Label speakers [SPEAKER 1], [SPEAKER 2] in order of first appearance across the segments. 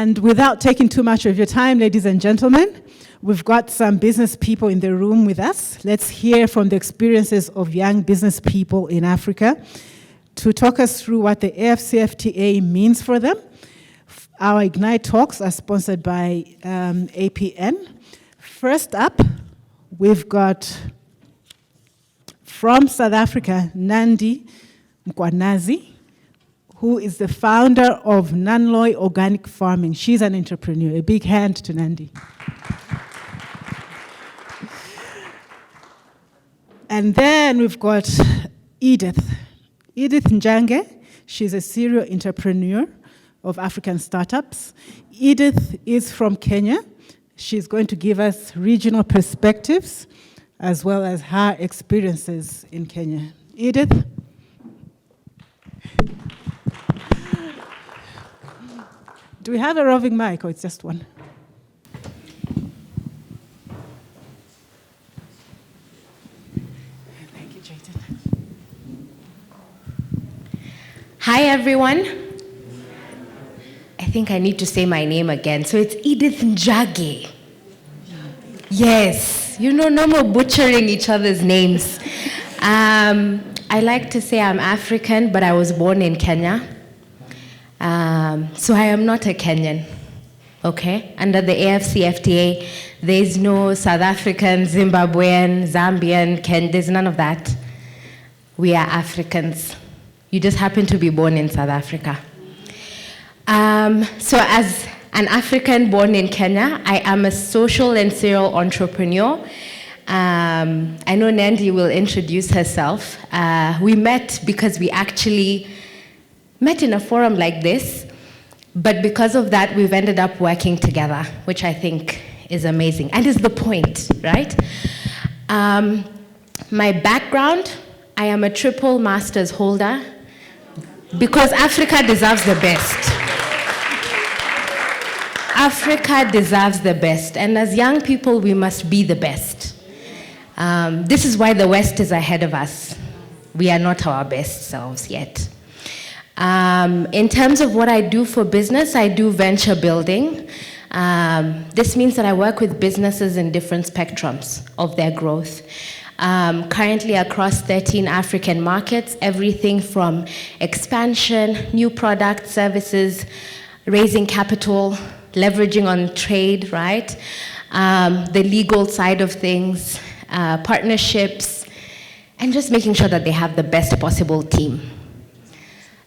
[SPEAKER 1] And without taking too much of your time, ladies and gentlemen, we've got some business people in the room with us. Let's hear from the experiences of young business people in Africa to talk us through what the AFCFTA means for them. Our Ignite talks are sponsored by APN. First up, we've got from South Africa, Nandi Mkhwananzi, who is the founder of Nanloy Organic Farming. She's an entrepreneur. A big hand to Nandi. And then we've got Edith Njage. She's a serial entrepreneur of African startups. Edith is from Kenya. She's going to give us regional perspectives as well as her experiences in Kenya. Edith? Do we have a roving mic or it's just one? Thank you, Jayden.
[SPEAKER 2] Hi, everyone. I think I need to say my name again. So it's Edith Njage. Yes, no more butchering each other's names. I like to say I'm African, but I was born in Kenya. So I am not a Kenyan, okay? Under the AFCFTA, there's no South African, Zimbabwean, Zambian, Kenyan, there's none of that. We are Africans. You just happen to be born in South Africa. So as an African born in Kenya, I am a social and serial entrepreneur. I know Nandi will introduce herself. We met because we actually met in a forum like this, but because of that, we've ended up working together, which I think is amazing, and is the point, right? My background, I am a triple master's holder, because Africa deserves the best. Africa deserves the best, and as young people, we must be the best. This is why the West is ahead of us. We are not our best selves yet. In terms of what I do for business, I do venture building. This means that I work with businesses in different spectrums of their growth. Currently across 13 African markets, everything from expansion, new products, services, raising capital, leveraging on trade, right? The legal side of things, partnerships, and just making sure that they have the best possible team.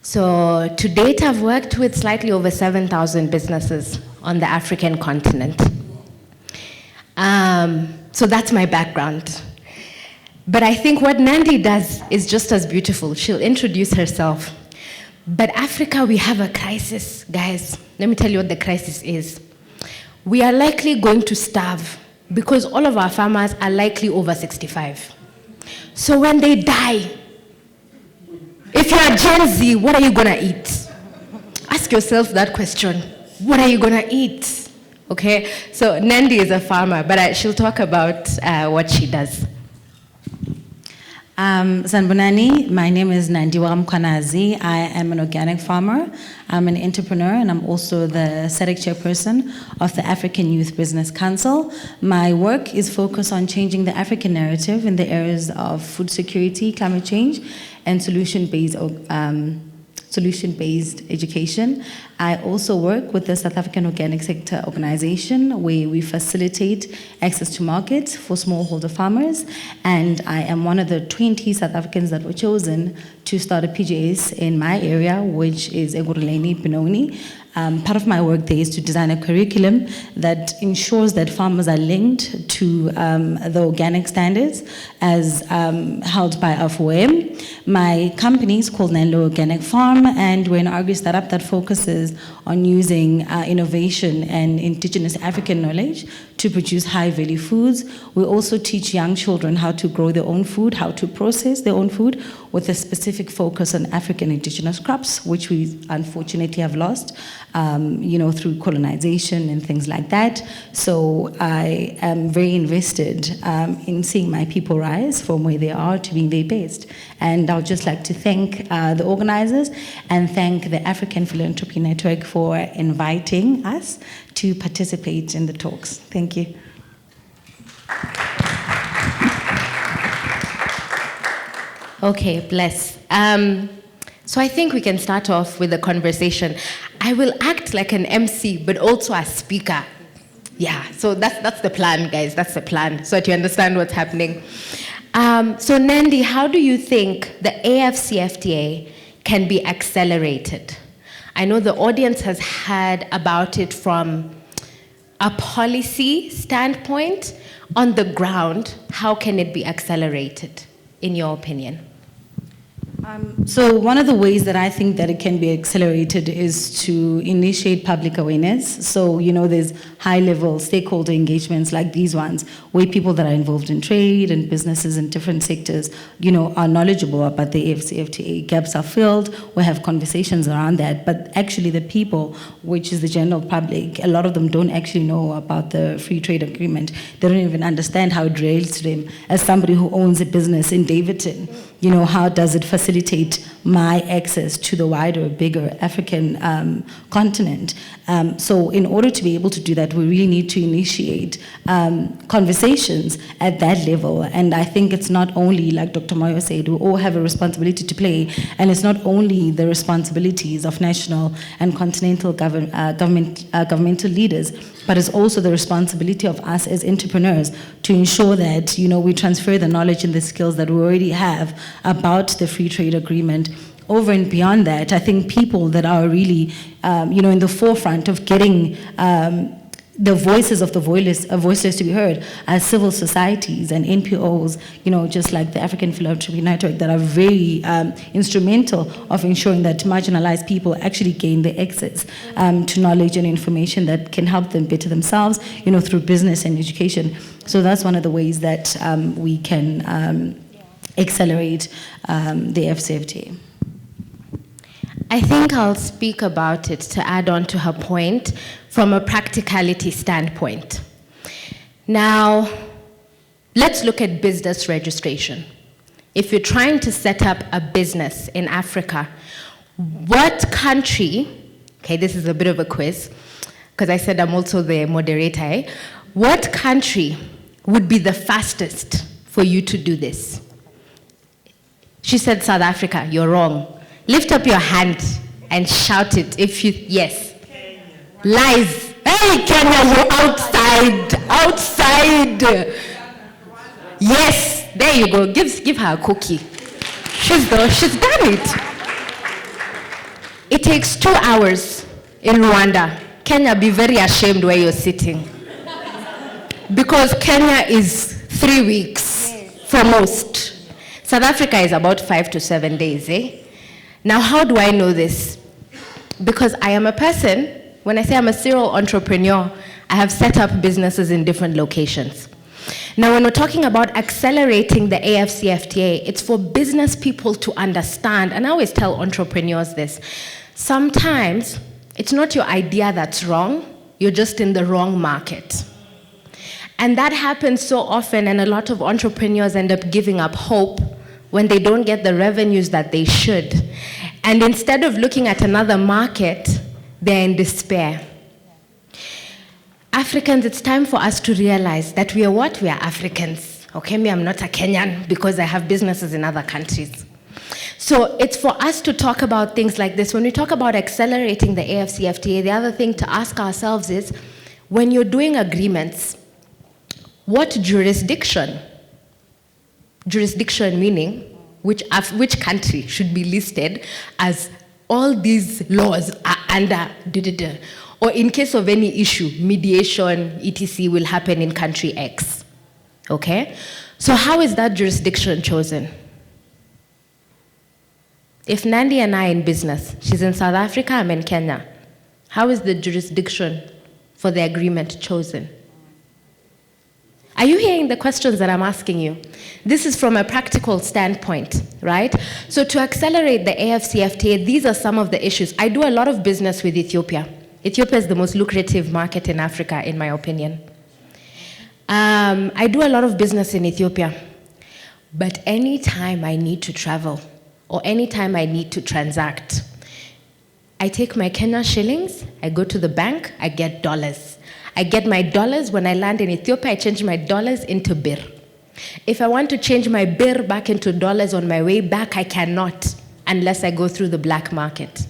[SPEAKER 2] So to date, I've worked with slightly over 7,000 businesses on the African continent. So that's my background. But I think what Nandi does is just as beautiful. She'll introduce herself. But Africa, we have a crisis, guys. Let me tell you what the crisis is. We are likely going to starve because all of our farmers are likely over 65. So when they die, if you're Gen Z, what are you gonna eat? Ask yourself that question. What are you gonna eat? Okay, so Nandi is a farmer, but she'll talk about what she does.
[SPEAKER 3] Sanbonani, my name is Nandi Mkhwananzi. I am an organic farmer. I'm an entrepreneur, and I'm also the SADC chairperson of the African Youth Business Council. My work is focused on changing the African narrative in the areas of food security, climate change, and solution-based education. I also work with the South African Organic Sector Organization, where we facilitate access to markets for smallholder farmers. And I am one of the 20 South Africans that were chosen to start a PGS in my area, which is Eguruleni, Benoni. Part of my work there is to design a curriculum that ensures that farmers are linked to the organic standards as held by AFCFTA. My company is called Nanloy Organic Farm, and we're an agri-startup that focuses on using innovation and indigenous African knowledge to produce high-value foods. We also teach young children how to grow their own food, how to process their own food, with a specific focus on African indigenous crops, which we unfortunately have lost. through colonization and things like that. So I am very invested in seeing my people rise from where they are to being their best. And I would just like to thank the organizers and thank the African Philanthropy Network for inviting us to participate in the talks. Thank you.
[SPEAKER 2] Okay, bless. So I think we can start off with a conversation. I will act like an MC, but also a speaker. Yeah, so that's the plan, guys. That's the plan, so that you understand what's happening. So Nandi, how do you think the AFCFTA can be accelerated? I know the audience has heard about it from a policy standpoint. On the ground, how can it be accelerated, in your opinion?
[SPEAKER 3] So one of the ways that I think that it can be accelerated is to initiate public awareness. So, there's high-level stakeholder engagements like these ones, where people that are involved in trade and businesses in different sectors, are knowledgeable about the AFCFTA. Gaps are filled, we have conversations around that, but actually the people, which is the general public, a lot of them don't actually know about the free trade agreement. They don't even understand how it relates to them. As somebody who owns a business in Davidson, how does it facilitate my access to the wider, bigger African continent? So in order to be able to do that, we really need to initiate conversations at that level. And I think it's not only, like Dr. Moyo said, we all have a responsibility to play, and it's not only the responsibilities of national and continental governmental leaders, but it's also the responsibility of us as entrepreneurs to ensure that, we transfer the knowledge and the skills that we already have about the free trade agreement. Over and beyond that, I think people that are really, in the forefront of getting the voices of the voiceless to be heard are civil societies and NPOs, just like the African Philanthropy Network, that are very instrumental of ensuring that marginalized people actually gain the access to knowledge and information that can help them better themselves, through business and education. So that's one of the ways that we can accelerate the AFCFTA.
[SPEAKER 2] I think I'll speak about it to add on to her point from a practicality standpoint. Now, let's look at business registration. If you're trying to set up a business in Africa, what country, okay, this is a bit of a quiz, because I said I'm also the moderator, eh? What country would be the fastest for you to do this? She said South Africa. You're wrong. Lift up your hand and shout it if you, yes. Kenya. Lies. Hey, Kenya, you're outside. Yes, there you go. Give her a cookie. She's done it. It takes 2 hours in Rwanda. Kenya, be very ashamed where you're sitting. Because Kenya is 3 weeks for most. South Africa is about 5 to 7 days, eh? Now, how do I know this? Because I am a person, when I say I'm a serial entrepreneur, I have set up businesses in different locations. Now, when we're talking about accelerating the AFCFTA, it's for business people to understand, and I always tell entrepreneurs this, sometimes it's not your idea that's wrong, you're just in the wrong market. And that happens so often, and a lot of entrepreneurs end up giving up hope when they don't get the revenues that they should. And instead of looking at another market, they're in despair. Africans, it's time for us to realize that we are what? We are Africans. Okay, me, I'm not a Kenyan because I have businesses in other countries. So it's for us to talk about things like this. When we talk about accelerating the AFCFTA, the other thing to ask ourselves is, when you're doing agreements, what jurisdiction? Jurisdiction meaning which country should be listed as all these laws are under, or in case of any issue, mediation, etc. will happen in country X, okay? So how is that jurisdiction chosen? If Nandi and I are in business, she's in South Africa, I'm in Kenya, how is the jurisdiction for the agreement chosen? Are you hearing the questions that I'm asking you? This is from a practical standpoint, right? So to accelerate the AFCFTA, these are some of the issues. I do a lot of business with Ethiopia. Ethiopia is the most lucrative market in Africa, in my opinion. I do a lot of business in Ethiopia, but anytime I need to travel or anytime I need to transact, I take my Kenya shillings, I go to the bank, I get dollars. I get my dollars. When I land in Ethiopia, I change my dollars into birr. If I want to change my birr back into dollars on my way back, I cannot unless I go through the black market.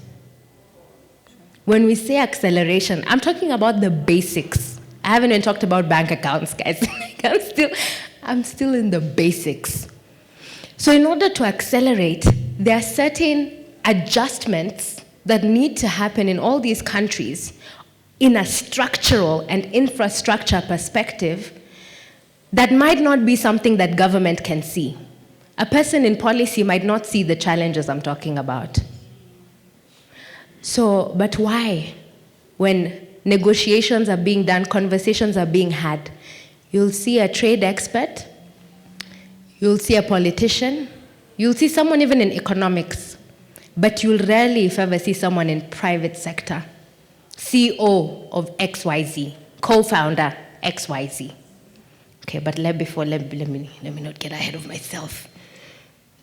[SPEAKER 2] When we say acceleration, I'm talking about the basics. I haven't even talked about bank accounts, guys. I'm still in the basics. So in order to accelerate, there are certain adjustments that need to happen in all these countries in a structural and infrastructure perspective that might not be something that government can see. A person in policy might not see the challenges I'm talking about. So, but why? When negotiations are being done, conversations are being had, you'll see a trade expert, you'll see a politician, you'll see someone even in economics, but you'll rarely, if ever, see someone in private sector. CEO of XYZ, co-founder XYZ. Okay, but let me not get ahead of myself.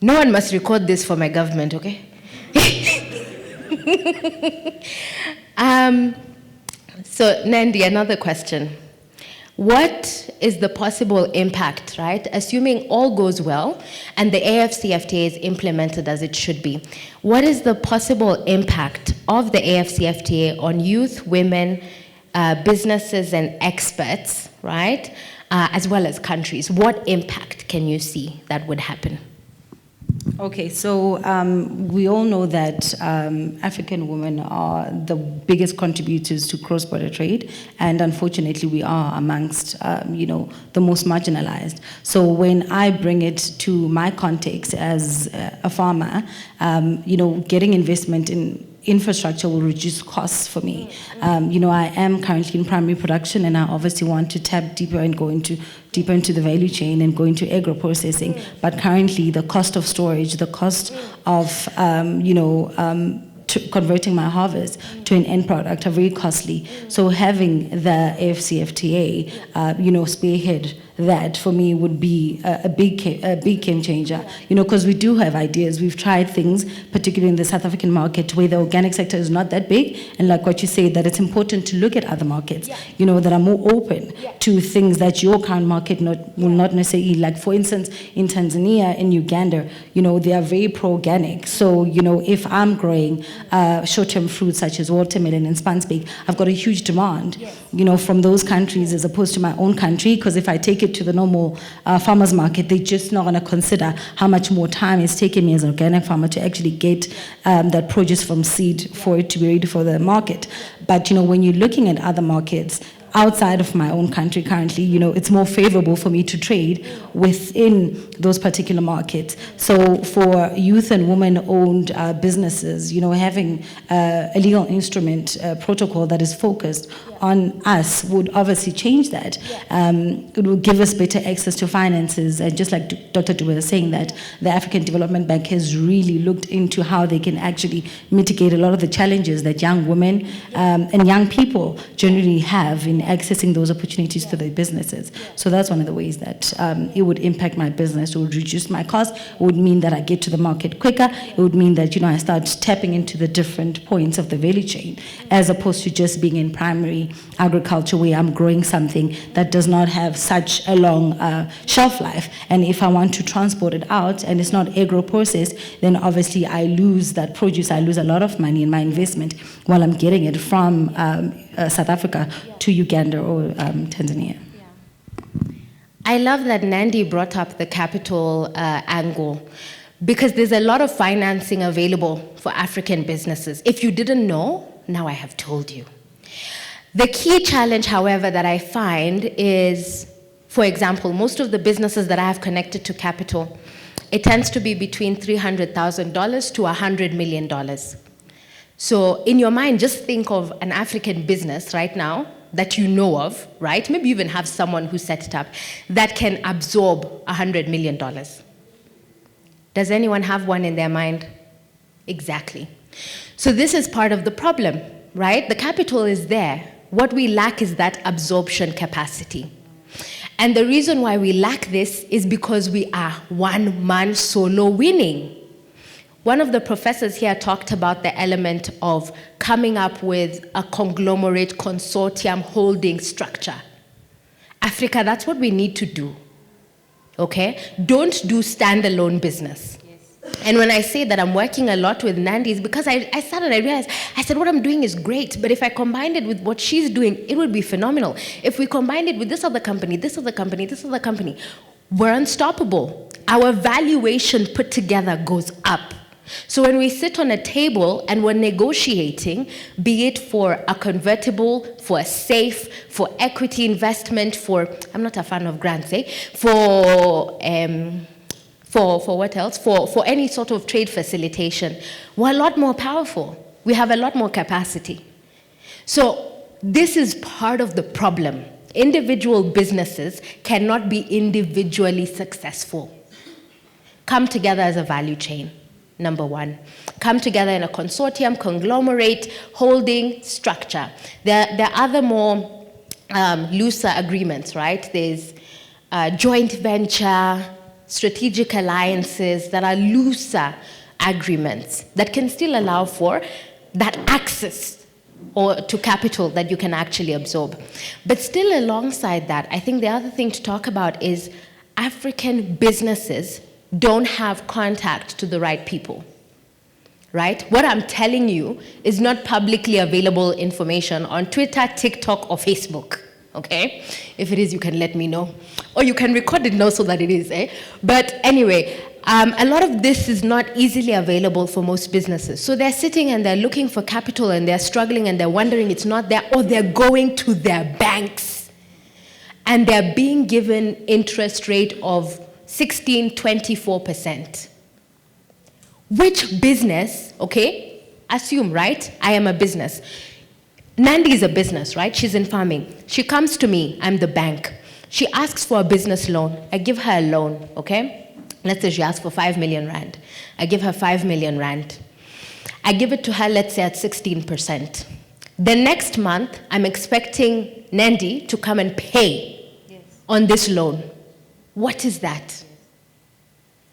[SPEAKER 2] No one must record this for my government, okay? So Nandi, another question. What is the possible impact, right? Assuming all goes well and the AFCFTA is implemented as it should be, what is the possible impact of the AFCFTA on youth, women, businesses and experts, right? As well as countries? What impact can you see that would happen?
[SPEAKER 3] Okay, so we all know that African women are the biggest contributors to cross-border trade, and unfortunately we are amongst, the most marginalized. So when I bring it to my context as a farmer, getting investment in infrastructure will reduce costs for me. I am currently in primary production, and I obviously want to tap deeper and go deeper into the value chain and go into agro-processing. But currently, the cost of storage, the cost of converting my harvest to an end product are very costly. So having the AFCFTA, spearhead that for me would be a big game changer. Because we do have ideas. We've tried things, particularly in the South African market, where the organic sector is not that big, and like what you say, that it's important to look at other markets, that are more open to things that your current market will not necessarily. Like for instance, in Tanzania, in Uganda, they are very pro-organic. So if I'm growing short-term fruits such as watermelon and spanspek, I've got a huge demand, from those countries as opposed to my own country. Because if I take it to the normal farmers market, they're just not going to consider how much more time it's taking me as an organic farmer to actually get that produce from seed for it to be ready for the market. But when you're looking at other markets outside of my own country currently, it's more favorable for me to trade within those particular markets. So for youth and women-owned businesses, having a legal instrument protocol that is focused on us would obviously change that. It will give us better access to finances. And just like Dr. Dube was saying, that the African Development Bank has really looked into how they can actually mitigate a lot of the challenges that young women and young people generally have in accessing those opportunities to their businesses. So that's one of the ways that it would impact my business. It would reduce my cost. It would mean that I get to the market quicker. It would mean that I start tapping into the different points of the value chain, as opposed to just being in primary agriculture where I'm growing something that does not have such a long shelf life. And if I want to transport it out and it's not agro-processed, then obviously I lose that produce. I lose a lot of money in my investment while I'm getting it from South Africa to Uganda or Tanzania.
[SPEAKER 2] I love that Nandi brought up the capital angle, because there's a lot of financing available for African businesses. If you didn't know, now I have told you. The key challenge, however, that I find is, for example, most of the businesses that I have connected to capital, it tends to be between $300,000 to $100 million. So in your mind, just think of an African business right now that you know of, right? Maybe you even have someone who set it up that can absorb $100 million. Does anyone have one in their mind? Exactly. So this is part of the problem, right? The capital is there. What we lack is that absorption capacity. And the reason why we lack this is because we are one-man solo winning. One of the professors here talked about the element of coming up with a conglomerate consortium holding structure. Africa, that's what we need to do, okay? Don't do standalone business. And when I say that I'm working a lot with Nandi, it's because I started and I realized, I said, what I'm doing is great, but if I combined it with what she's doing, it would be phenomenal. If we combined it with this other company, this other company, this other company, we're unstoppable. Our valuation put together goes up. So when we sit on a table and we're negotiating, be it for a convertible, for a safe, for equity investment, for, I'm not a fan of grants, for what else? For any sort of trade facilitation, we're a lot more powerful. We have a lot more capacity. So this is part of the problem. Individual businesses cannot be individually successful. Come together as a value chain, number one. Come together in a consortium, conglomerate, holding structure. There are other more looser agreements, right? There's joint venture, strategic alliances that are looser agreements that can still allow for that access or to capital that you can actually absorb. But still alongside that, I think the other thing to talk about is African businesses don't have contact to the right people, right? What I'm telling you is not publicly available information on Twitter, TikTok, or Facebook. Okay? If it is, you can let me know. Or you can record it now so that it is, But anyway, a lot of this is not easily available for most businesses. So they're sitting and they're looking for capital and they're struggling and they're wondering it's not there, or they're going to their banks and they're being given interest rate of 16, 24%. Which business, okay? Assume, right? I am a business. Nandi is a business, right? She's in farming. She comes to me, I'm the bank. She asks for a business loan. I give her a loan, okay? Let's say she asks for 5 million rand. I give her 5 million rand. I give it to her, let's say at 16%. The next month, I'm expecting Nandi to come and pay on this loan. What is that?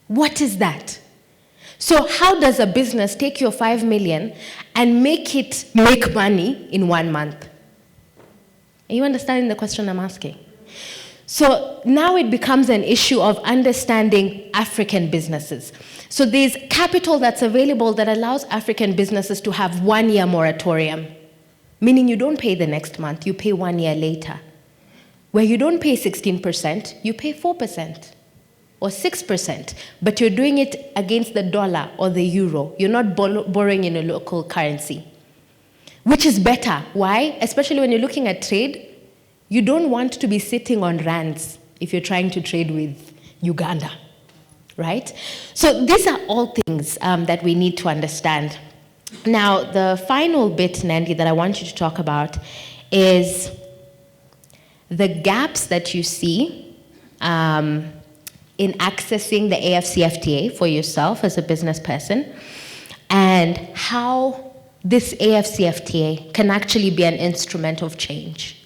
[SPEAKER 2] What is that? So how does a business take your 5 million and make it make money in 1 month? Are you understanding the question I'm asking? So now it becomes an issue of understanding African businesses. So there's capital that's available that allows African businesses to have 1 year moratorium, meaning you don't pay the next month, you pay 1 year later. Where you don't pay 16%, you pay 4%. Or 6%, but you're doing it against the dollar or the euro. You're not borrowing in a local currency, which is better. Why? Especially when you're looking at trade, you don't want to be sitting on rands if you're trying to trade with Uganda, right? So these are all things that we need to understand. Now, the final bit, Nandi, that I want you to talk about is the gaps that you see in accessing the AFCFTA for yourself as a business person, and how this AFCFTA can actually be an instrument of change.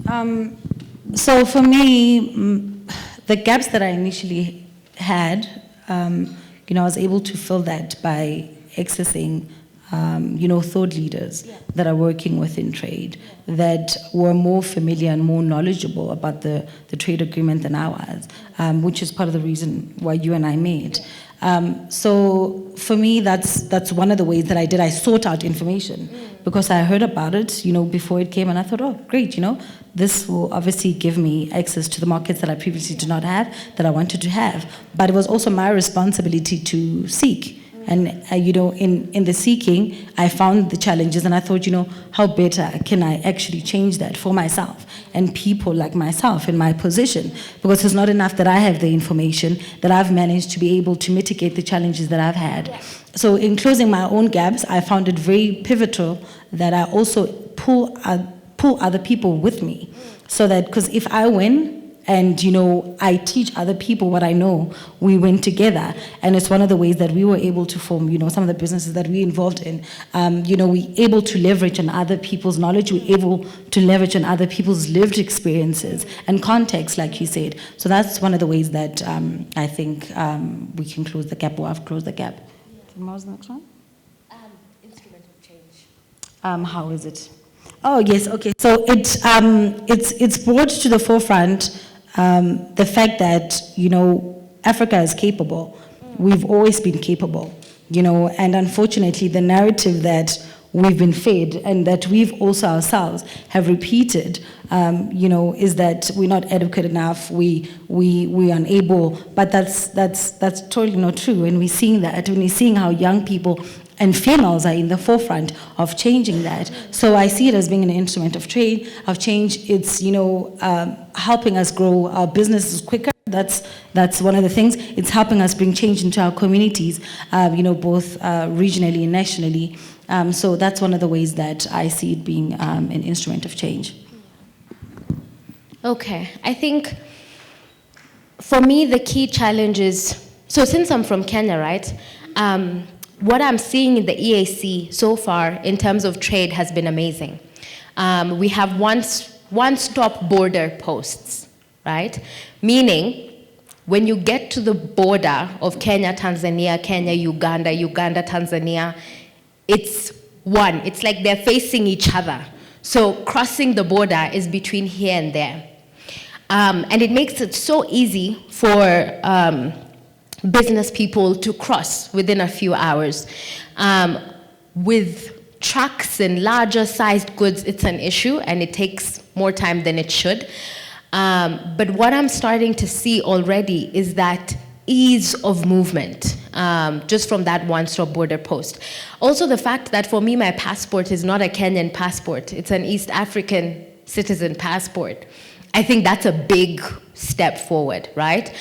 [SPEAKER 3] So for me, the gaps that I initially had, I was able to fill that by accessing thought leaders that are working within trade, that were more familiar and more knowledgeable about the trade agreement than I was, which is part of the reason why you and I met. So for me, that's one of the ways that I did. I sought out information because I heard about it, before it came, and I thought, oh, great, this will obviously give me access to the markets that I previously did not have, that I wanted to have. But it was also my responsibility to seek. And, in the seeking, I found the challenges and I thought, how better can I actually change that for myself and people like myself in my position? Because it's not enough that I have the information, that I've managed to be able to mitigate the challenges that I've had. So in closing my own gaps, I found it very pivotal that I also pull other people with me. So that, because if I win, And, I teach other people what I know. We went together, and it's one of the ways that we were able to form, some of the businesses that we involved in. We able to leverage on other people's knowledge. We're able to leverage on other people's lived experiences and context, like you said. So that's one of the ways that I think we can close the gap, or have closed the gap. What was the next one?
[SPEAKER 2] Instrument of change.
[SPEAKER 3] How is it? Oh, yes, okay. So it's brought to the forefront the fact that, Africa is capable. We've always been capable, and unfortunately the narrative that we've been fed and that we've also ourselves have repeated, is that we're not adequate enough, we're unable, but that's totally not true. And we're seeing that, when we're seeing how young people and females are in the forefront of changing that. So I see it as being an instrument of change. It's, helping us grow our businesses quicker. That's one of the things. It's helping us bring change into our communities, both regionally and nationally. So that's one of the ways that I see it being an instrument of change.
[SPEAKER 2] Okay, I think for me the key challenge is, so since I'm from Kenya, right? What I'm seeing in the EAC so far in terms of trade has been amazing. We have one-stop border posts, right? Meaning, when you get to the border of Kenya, Tanzania, Kenya, Uganda, Uganda, Tanzania, it's one. It's like they're facing each other. So crossing the border is between here and there. And it makes it so easy for business people to cross within a few hours. With trucks and larger sized goods, it's an issue and it takes more time than it should. But what I'm starting to see already is that ease of movement, just from that one-stop border post. Also the fact that for me, my passport is not a Kenyan passport, it's an East African citizen passport. I think that's a big step forward, right?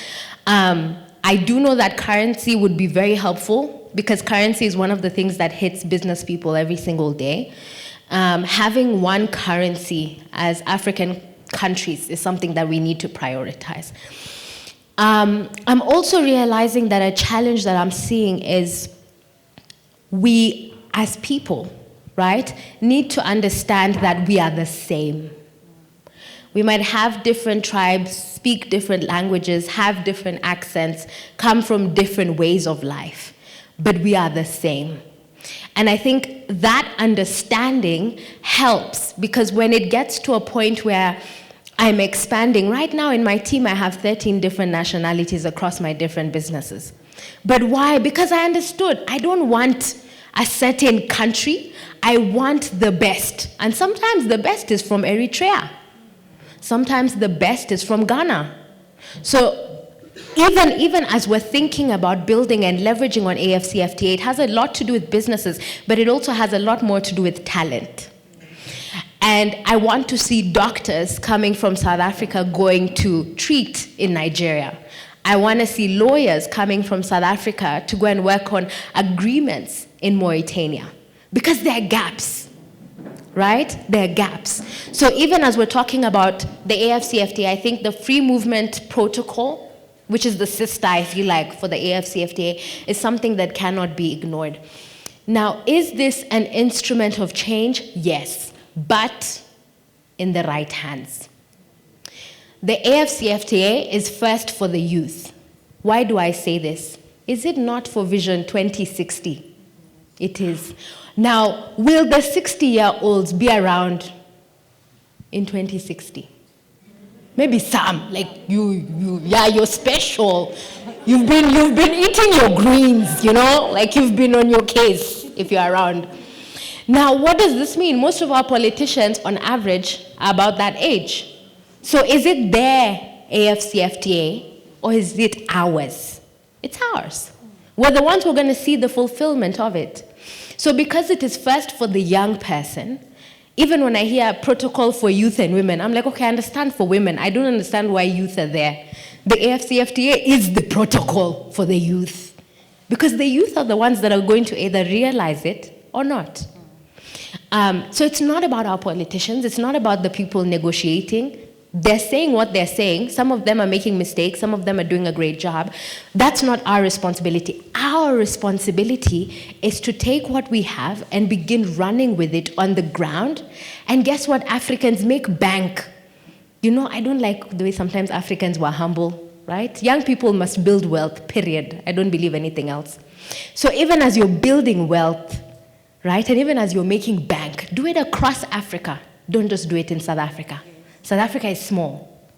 [SPEAKER 2] I do know that currency would be very helpful because currency is one of the things that hits business people every single day. Having one currency as African countries is something that we need to prioritize. I'm also realizing that a challenge that I'm seeing is we as people, right, need to understand that we are the same. We might have different tribes, speak different languages, have different accents, come from different ways of life, but we are the same. And I think that understanding helps because when it gets to a point where I'm expanding, right now in my team I have 13 different nationalities across my different businesses. But why? Because I understood I don't want a certain country, I want the best. And sometimes the best is from Eritrea. Sometimes the best is from Ghana. So even as we're thinking about building and leveraging on AFCFTA, it has a lot to do with businesses, but it also has a lot more to do with talent. And I want to see doctors coming from South Africa going to treat in Nigeria. I want to see lawyers coming from South Africa to go and work on agreements in Mauritania, because there are gaps. Right? There are gaps. So even as we're talking about the AFCFTA, I think the free movement protocol, which is the sister, I feel like, for the AFCFTA, is something that cannot be ignored. Now, is this an instrument of change? Yes, but in the right hands. The AFCFTA is first for the youth. Why do I say this? Is it not for Vision 2060? It is. Now, will the 60-year-olds be around in 2060? Maybe some, like you're special. You've been eating your greens, like you've been on your case if you're around. Now, what does this mean? Most of our politicians, on average, are about that age. So is it their AFCFTA or is it ours? It's ours. We're the ones who are going to see the fulfillment of it. So because it is first for the young person, even when I hear protocol for youth and women, I'm like, okay, I understand for women. I don't understand why youth are there. The AFCFTA is the protocol for the youth. Because the youth are the ones that are going to either realize it or not. So it's not about our politicians. It's not about the people negotiating. They're saying what they're saying. Some of them are making mistakes. Some of them are doing a great job. That's not our responsibility. Our responsibility is to take what we have and begin running with it on the ground. And guess what? Africans make bank. You know, I don't like the way sometimes Africans were humble, right? Young people must build wealth, period. I don't believe anything else. So even as you're building wealth, right, and even as you're making bank, do it across Africa. Don't just do it in South Africa. South Africa is small.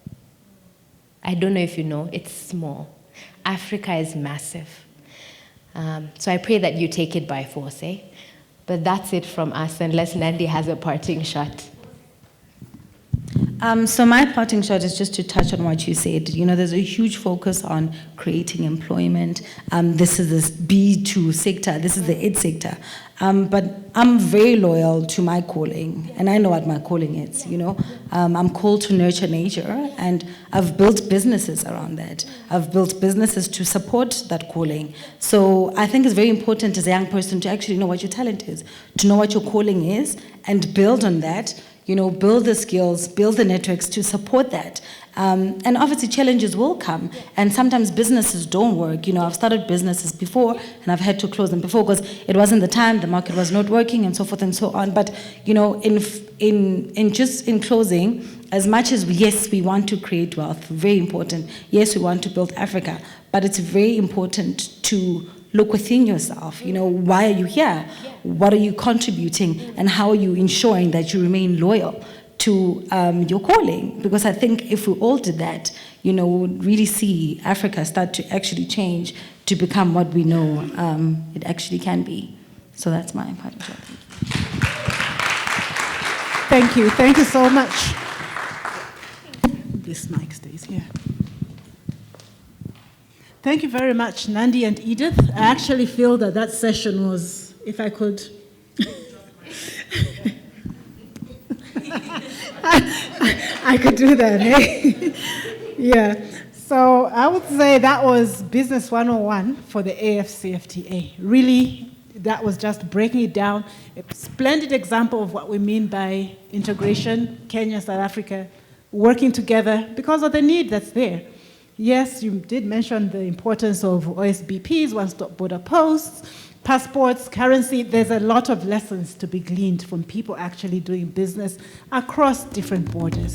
[SPEAKER 2] I don't know if you know, it's small. Africa is massive. So I pray that you take it by force, eh? But that's it from us, unless Nandi has a parting shot.
[SPEAKER 3] So my parting shot is just to touch on what you said. You know, there's a huge focus on creating employment. This is this B2 sector. This is the ed sector. But I'm very loyal to my calling, and I know what my calling is, you know. I'm called to nurture nature, and I've built businesses around that. I've built businesses to support that calling. So I think it's very important as a young person to actually know what your talent is, to know what your calling is, and build on that. You know, build the skills, build the networks to support that. And obviously challenges will come, and sometimes businesses don't work. You know, I've started businesses before, and I've had to close them before because it wasn't the time, the market was not working, and so forth and so on. But, you know, in closing, as much as, yes, we want to create wealth, very important. Yes, we want to build Africa, but it's very important to look within yourself. You know, why are you here? What are you contributing? And how are you ensuring that you remain loyal to your calling? Because I think if we all did that, you know, we would really see Africa start to actually change to become what we know it actually can be. So that's my part of it.
[SPEAKER 1] Thank you. Thank you so much. This mic stays here. Thank you very much, Nandi and Edith. I actually feel that that session was, if I could, I could do that, eh? Yeah. So I would say that was Business 101 for the AFCFTA. Really, that was just breaking it down. A splendid example of what we mean by integration, Kenya, South Africa, working together because of the need that's there. Yes, you did mention the importance of OSBPs, one-stop border posts, passports, currency. There's a lot of lessons to be gleaned from people actually doing business across different borders.